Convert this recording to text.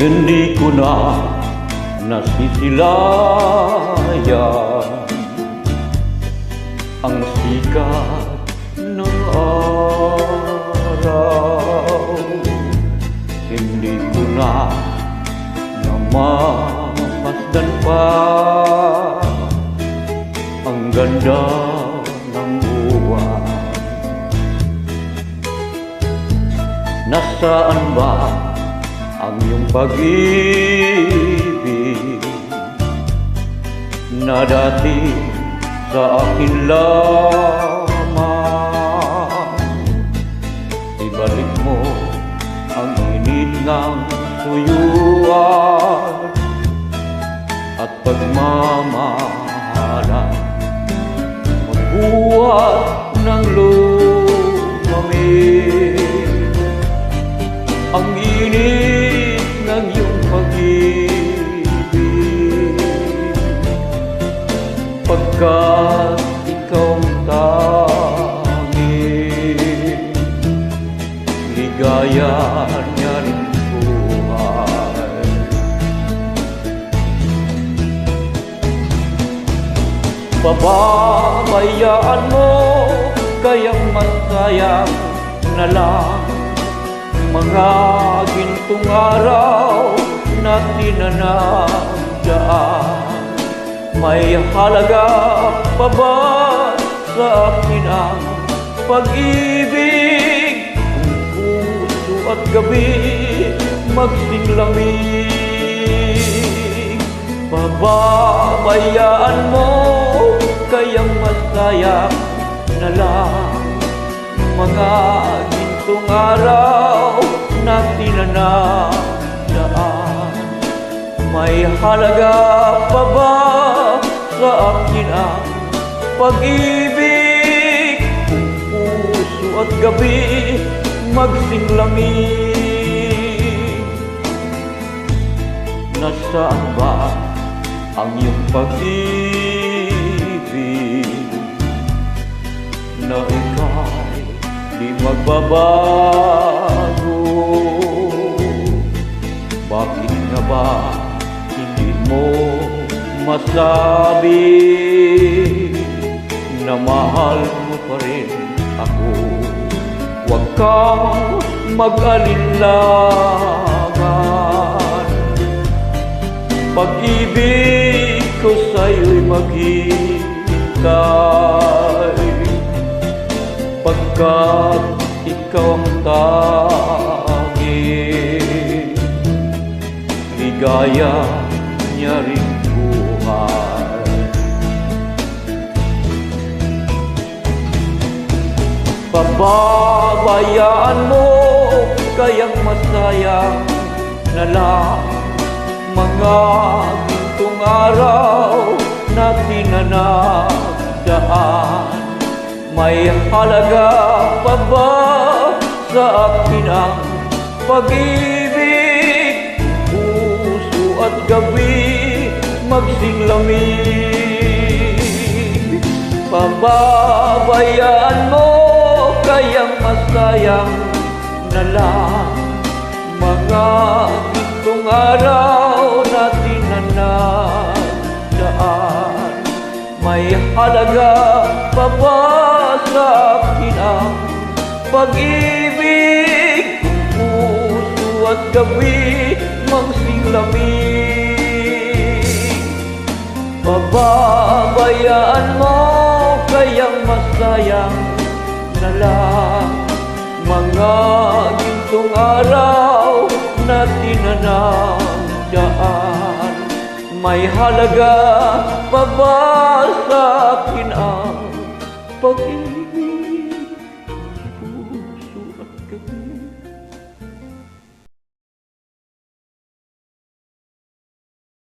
Hindi ko na nasisilayan ang sikat ng araw. Hindi ko na namamasdan pa ang ganda ng buwan. Nasaan ba ang iyong pag-ibig na dati sa akin lamang? Ibalik mo ang init ng suyuan at pagmamahalan, magbuhat ng lumamig ang init ng iyong pag-ibig, pagkat ikaw ang tanging ligaya niya rin buhay. Pababayaan mo kayang masayang na lang mga gintong araw na tinanagdaan. May halaga pa ba sa akin ang pag-ibig kung puso at gabi magsinglamig? Pababayaan mo kayang masayang na lang mga gintong araw na tinanagdaan. May halaga pa ba sa akin ang pag-ibig kung puso at gabi magsinglamig? Nasaan ba ang iyong pag-ibig na ika'y di magbabago? Bakit nga ba hindi mo masabi na mahal mo pa rin ako? Huwag kang mag-alinlangan, pag-ibig ko sa'yo'y maghihintay, pagkat ikaw ang tanging ligaya niya rin buhay. Pababayaan mo kayang masayang na lang mga gintong araw na tinanagdaan. May halaga pa ba sa akin ang pag-ibig puso at gabi magsinglamig? Pababayaan mo kayang masayang na lang mga gintong araw na tinanagdaan. May halaga pa ba sa akin ang pag-ibig puso at gabi magsinglamig? Pababayaan mo kayang masayang na lang mga gintong araw na tinanagdaan. May halaga pa ba sa akin ang pag-ibig?